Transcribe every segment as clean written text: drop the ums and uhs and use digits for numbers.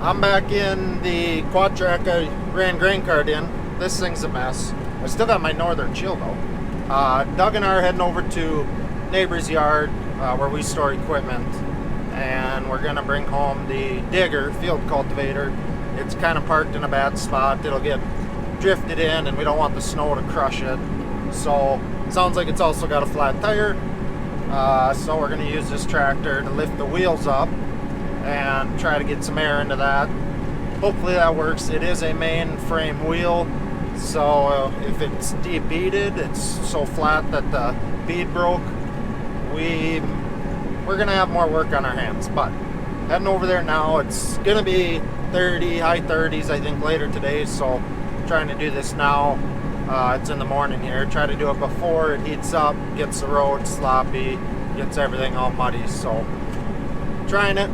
I'm back in the quad track I ran grain cart in. This thing's a mess. I still got my northern chill though. Doug and I are heading over to neighbor's yard where we store equipment, and we're gonna bring home the digger field cultivator. It's kind of parked in a bad spot. It'll get drifted in and we don't want the snow to crush it. So it sounds like it's also got a flat tire. So we're gonna use this tractor to lift the wheels up and try to get some air into that. Hopefully that works. It is a main frame wheel, so if it's de-beaded, it's so flat that the bead broke, we're gonna have more work on our hands. But heading over there now. It's gonna be 30, high 30s I think later today, so trying to do this now. It's in the morning here. Try to do it before it heats up, gets the road sloppy, gets everything all muddy. So trying it.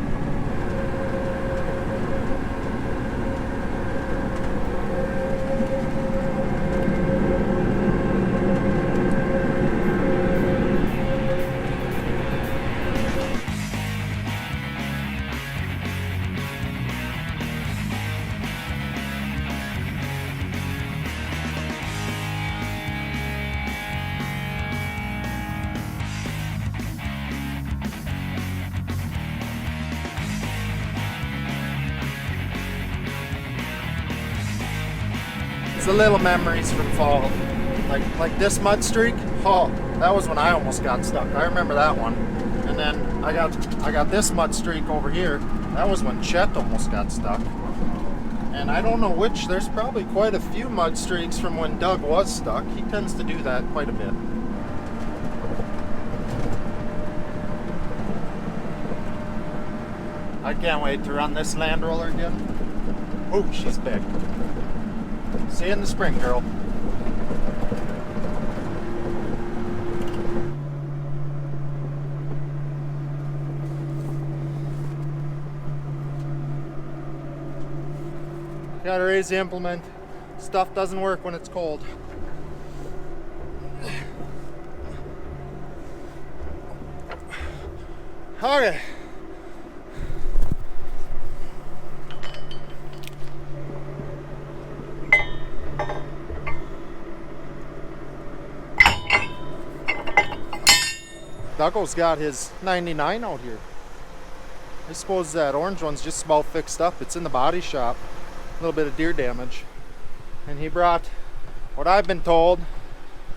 The little memories from fall, like this mud streak. Oh, that was when I almost got stuck. I remember that one. And then I got this mud streak over here. That was when Chet almost got stuck. And I don't know which. There's probably quite a few mud streaks from when Doug was stuck. He tends to do that quite a bit. I can't wait to run this land roller again. Oh, she's big. See you in the spring, girl. Gotta raise the implement. Stuff doesn't work when it's cold. Okay. Duggo's got his 99 out here. I suppose that orange one's just about fixed up. It's in the body shop. A little bit of deer damage. And he brought, what I've been told,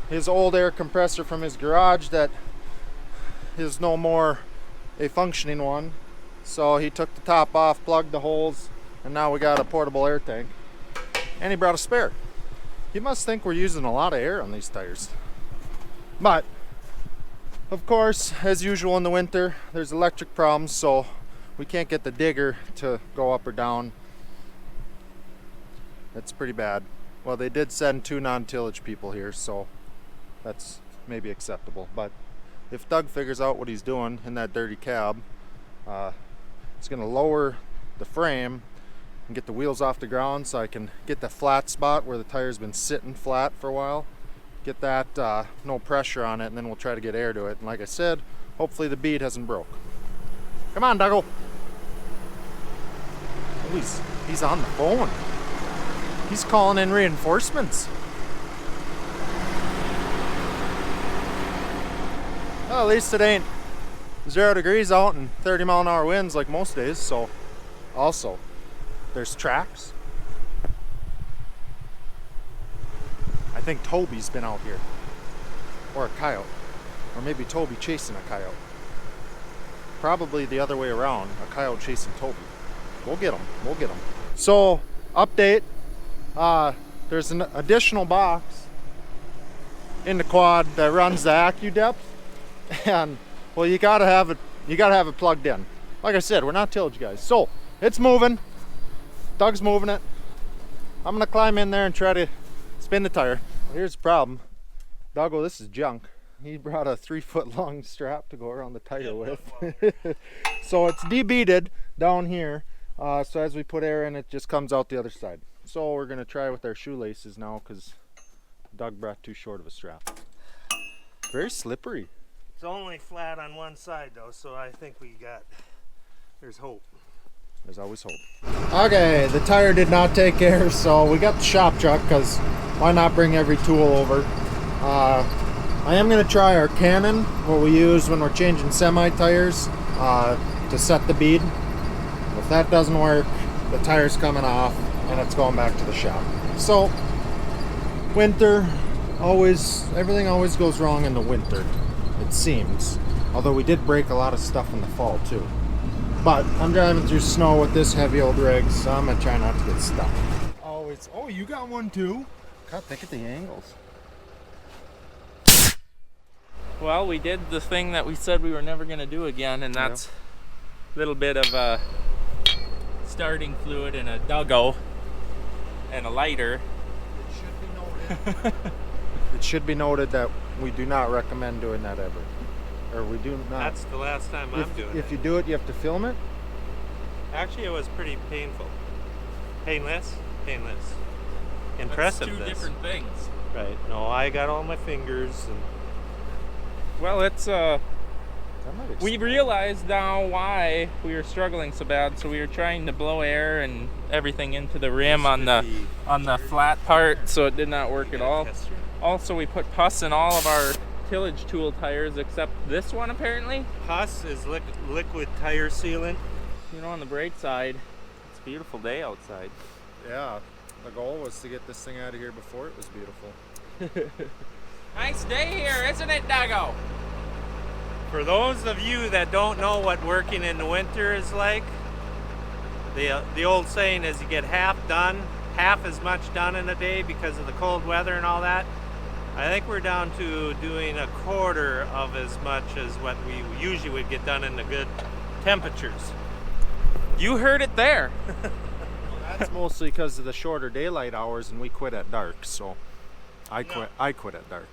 his old air compressor from his garage that is no more a functioning one. So he took the top off, plugged the holes, and now we got a portable air tank. And he brought a spare. He must think we're using a lot of air on these tires. But of course, as usual in the winter, there's electric problems, so we can't get the digger to go up or down. That's pretty bad. Well, they did send 2 non-tillage people here, so that's maybe acceptable. But if Doug figures out what he's doing in that dirty cab, it's going to lower the frame and get the wheels off the ground so I can get the flat spot where the tire's been sitting flat for a while. Get that no pressure on it, and then we'll try to get air to it. And like I said, hopefully the bead hasn't broke. Come on, Duggo. Oh, he's on the phone. He's calling in reinforcements. Well, at least it ain't 0 degrees out and 30-mile-an-hour winds like most days. So also there's tracks. I think Toby's been out here, or a coyote, or maybe Toby chasing a coyote. Probably the other way around, a coyote chasing Toby. We'll get him. So, update, there's an additional box in the quad that runs the AccuDepth, and well, you gotta have it plugged in. Like I said, we're not tillage guys. So it's moving. Doug's moving it. I'm gonna climb in there and try to spin the tire. Well, here's the problem. Duggo, this is junk. He brought a 3-foot long strap to go around the tire with. So it's de-beaded down here. So as we put air in, it just comes out the other side. So we're gonna try with our shoelaces now because Doug brought too short of a strap. Very slippery. It's only flat on one side though, so I think there's hope. There's always hope. Okay, the tire did not take care, so we got the shop truck because why not bring every tool over? I am going to try our Cannon, what we use when we're changing semi-tires to set the bead. If that doesn't work, the tire's coming off and it's going back to the shop. So, winter, everything always goes wrong in the winter, it seems. Although we did break a lot of stuff in the fall too. But I'm driving through snow with this heavy old rig, so I'm gonna try not to get stuck. Oh, you got one too? God, think of the angles. Well, we did the thing that we said we were never gonna do again, and that's a little bit of starting fluid and a duggo and a lighter. It should be noted. It should be noted that we do not recommend doing that ever. Or we do not. That's the last time I'm doing it. If you do it, you have to film it? Actually, it was pretty painful. Painless? Painless. Impressive. That's two different things. Right. No, I got all my fingers. And well, it's we realized now why we were struggling so bad. So we were trying to blow air and everything into the rim on the flat part, so it did not work at all. Also, we put pus in all of our tillage tool tires except this one apparently. Pus is liquid tire sealant. You know, on the bright side, it's a beautiful day outside. Yeah, the goal was to get this thing out of here before it was beautiful. Nice day here, isn't it, Duggo? For those of you that don't know what working in the winter is like, the old saying is you get half as much done in a day because of the cold weather and all that. I think we're down to doing a quarter of as much as what we usually would get done in the good temperatures. You heard it there. That's mostly because of the shorter daylight hours, and we quit at dark. So I quit at dark.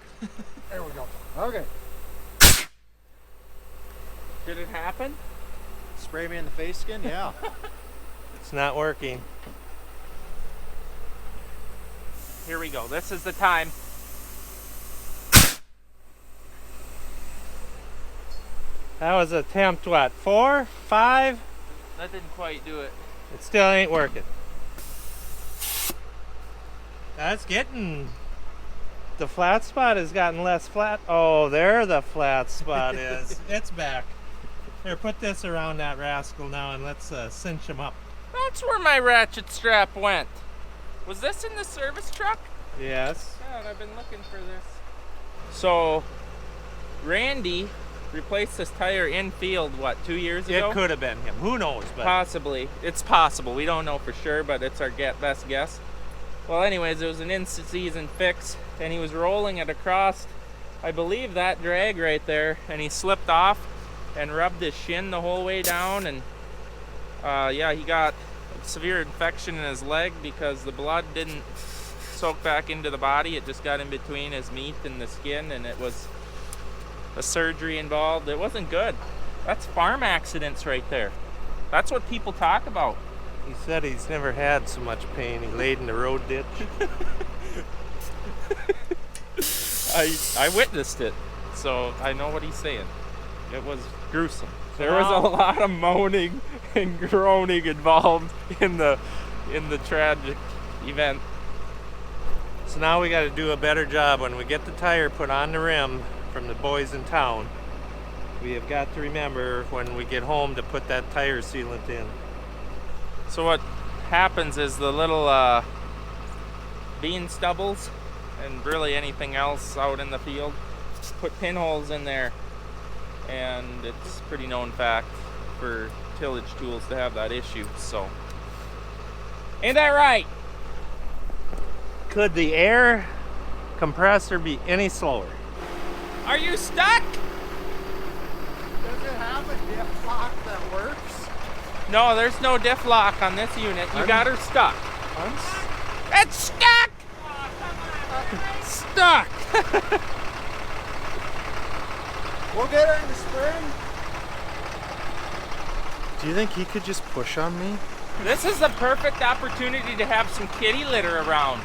There we go. Okay. Did it happen? Spray me in the face skin? Yeah. It's not working. Here we go. This is the time. That was attempt, what, 4, 5? That didn't quite do it. It still ain't working. That's getting... The flat spot has gotten less flat. Oh, there the flat spot is. It's back. Here, put this around that rascal now and let's cinch him up. That's where my ratchet strap went. Was this in the service truck? Yes. God, I've been looking for this. So, Randy replaced this tire in field, what, 2 years ago? It could have been him. Who knows? But possibly. It's possible. We don't know for sure, but it's our best guess. Well, anyways, it was an in-season fix, and he was rolling it across, I believe, that drag right there, and he slipped off and rubbed his shin the whole way down, and yeah, he got a severe infection in his leg because the blood didn't soak back into the body. It just got in between his meat and the skin, and it was a surgery involved. It wasn't good. That's farm accidents right there. That's what people talk about. he said he's never had so much pain. He laid in the road ditch. I witnessed it, so I know what he's saying. It was gruesome. There was a lot of moaning and groaning involved in the tragic event. So now we got to do a better job when we get the tire put on the rim from the boys in town. We have got to remember when we get home to put that tire sealant in. So what happens is the little bean stubbles and really anything else out in the field, put pinholes in there, and it's a pretty known fact for tillage tools to have that issue. So, ain't that right? Could the air compressor be any slower? Are you stuck? Does it have a diff lock that works? No, there's no diff lock on this unit. You got her stuck. It's stuck! Stuck! We'll get her in the spring. Do you think he could just push on me? This is the perfect opportunity to have some kitty litter around.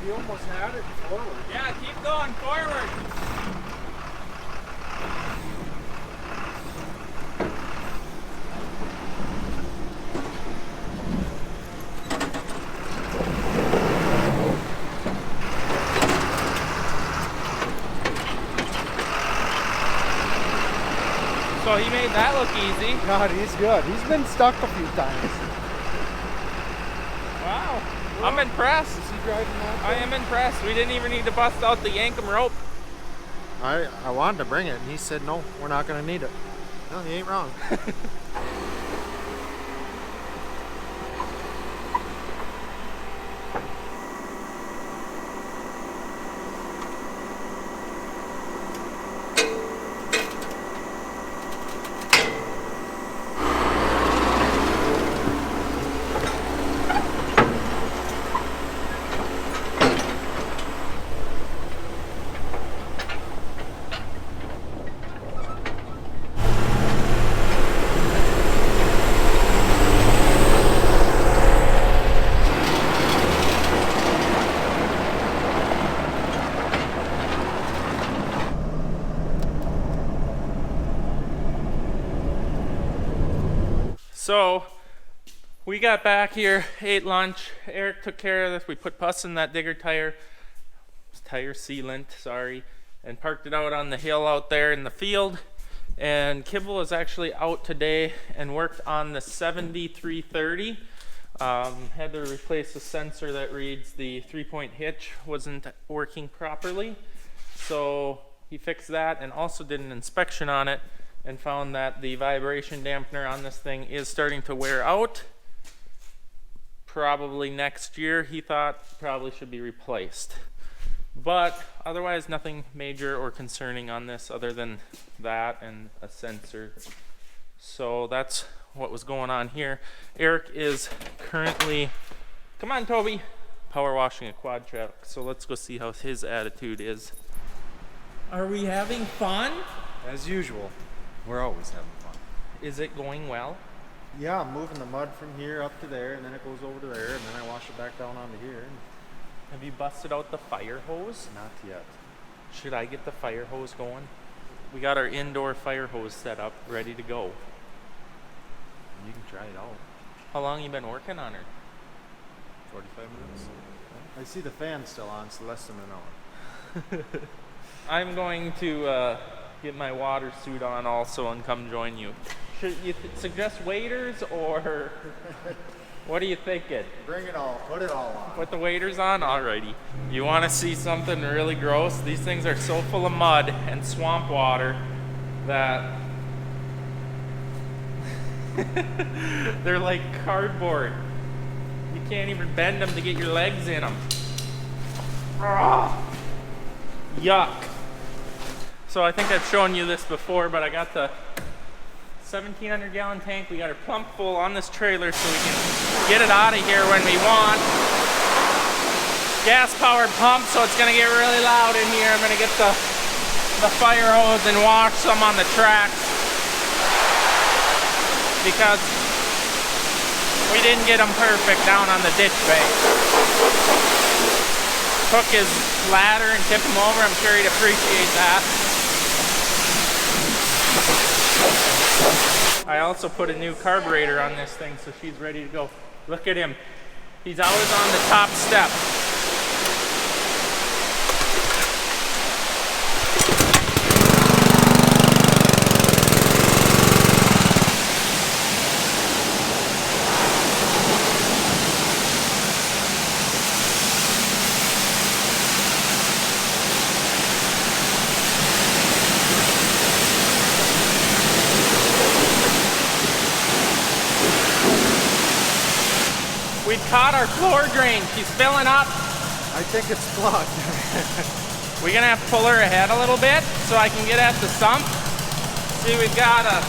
you almost had it forward. Yeah, keep going forward. So he made that look easy. God, he's good. He's been stuck a few times. Wow. I'm impressed. Is he driving that? I am impressed. We didn't even need to bust out the yankum rope. I wanted to bring it, and he said, no, we're not going to need it. No, he ain't wrong. So we got back here, ate lunch. Eric took care of this. We put pus in that digger tire sealant, sorry, and parked it out on the hill out there in the field. And Kibble is actually out today and worked on the 7330. Had to replace the sensor that reads the 3-point hitch wasn't working properly. So he fixed that and also did an inspection on it and found that the vibration dampener on this thing is starting to wear out. Probably next year, he thought, probably should be replaced. But otherwise, nothing major or concerning on this other than that and a sensor. So that's what was going on here. Eric is currently, come on Toby, power washing a quad truck. So let's go see how his attitude is. Are we having fun? As usual, we're always having fun. Is it going well? Yeah, I'm moving the mud from here up to there, and then it goes over to there, and then I wash it back down onto here. Have you busted out the fire hose? Not yet. Should I get the fire hose going? We got our indoor fire hose set up, ready to go. You can try it out. How long you been working on her? 45 minutes. I see the fan still on, so less than an hour. I'm going to get my water suit on also and come join you. Should you suggest waders or what are you thinking? Bring it all. Put it all on. Put the waders on? Alrighty. You want to see something really gross? These things are so full of mud and swamp water that they're like cardboard. You can't even bend them to get your legs in them. Yuck. So I think I've shown you this before, but I got the 1,700 gallon tank. We got her plump full on this trailer so we can get it out of here when we want. Gas powered pump, so it's gonna get really loud in here. I'm gonna get the fire hose and wash some on the track because we didn't get them perfect down on the ditch bank. Took his ladder and tipped him over. I'm sure he'd appreciate that. I also put a new carburetor on this thing, so she's ready to go. Look at him. He's always on the top step. We've caught our floor drain. She's filling up. I think it's plugged. We're gonna have to pull her ahead a little bit so I can get at the sump. See, we've got a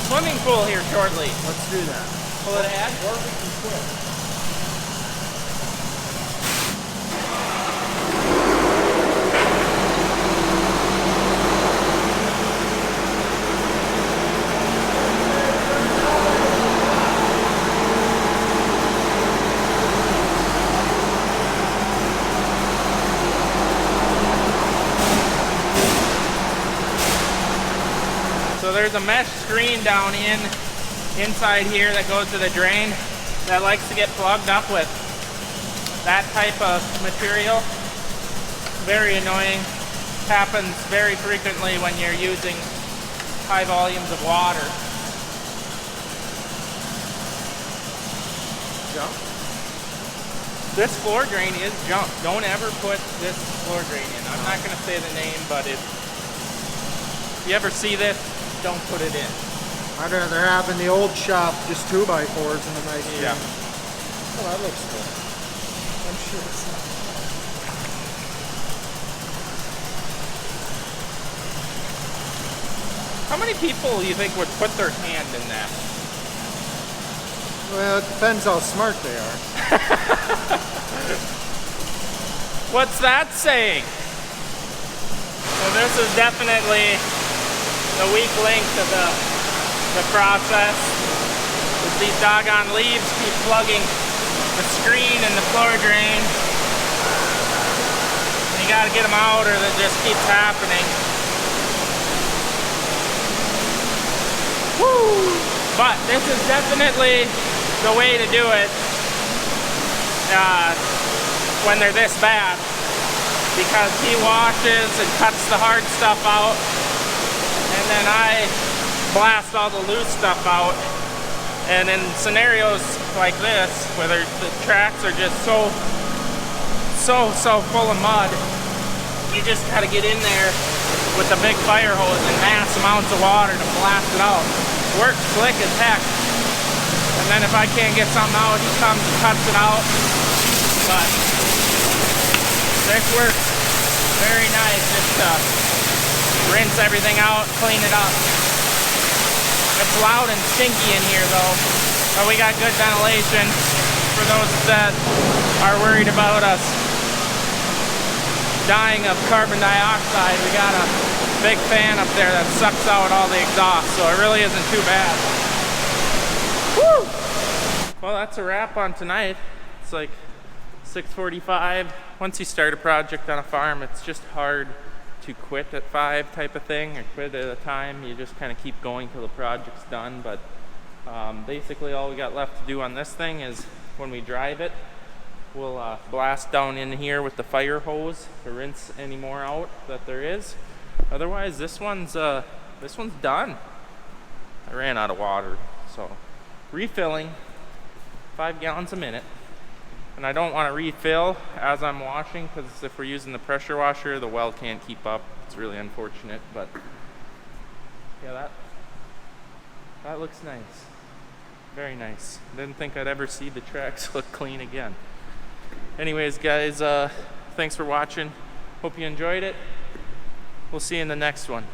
swimming pool here shortly. Let's do that. Pull it ahead. Or we can quit. there's a mesh screen down inside here that goes to the drain that likes to get plugged up with that type of material. Very annoying. Happens very frequently when you're using high volumes of water. Jump. This floor drain is junk. Don't ever put this floor drain in. I'm not going to say the name, but if you ever see this, don't put it in. I'd rather have in the old shop just 2x4s in a nice drain. Yeah. Oh, that looks good. I'm sure it's not. How many people do you think would put their hand in that? Well, it depends how smart they are. What's that saying? So this is definitely the weak link to the process. Is these doggone leaves keep plugging the screen and the floor drain. And you gotta get them out or that just keeps happening. Woo! But this is definitely the way to do it when they're this bad, because he washes and cuts the hard stuff out, and then I blast all the loose stuff out. And in scenarios like this, where the tracks are just so full of mud, you just gotta get in there with a big fire hose and mass amounts of water to blast it out. Works slick as heck. And then if I can't get something out, he comes and cuts it out. But this works very nice just to rinse everything out, clean it up. It's loud and stinky in here though, but we got good ventilation for those that are worried about us dying of carbon dioxide. We got a big fan up there that sucks out all the exhaust, so it really isn't too bad. Woo! Well, that's a wrap on tonight. It's like 6:45. Once you start a project on a farm, it's just hard to quit at 5 type of thing, or quit at a time. You just kind of keep going till the project's done. But basically all we got left to do on this thing is when we drive it, we'll blast down in here with the fire hose to rinse any more out that there is. Otherwise, this one's done. I ran out of water, so refilling 5 gallons a minute. And I don't want to refill as I'm washing, because if we're using the pressure washer, the well can't keep up. It's really unfortunate, but yeah, that looks nice. Very nice. Didn't think I'd ever see the tracks look clean again. Anyways, guys, thanks for watching. Hope you enjoyed it. We'll see you in the next one.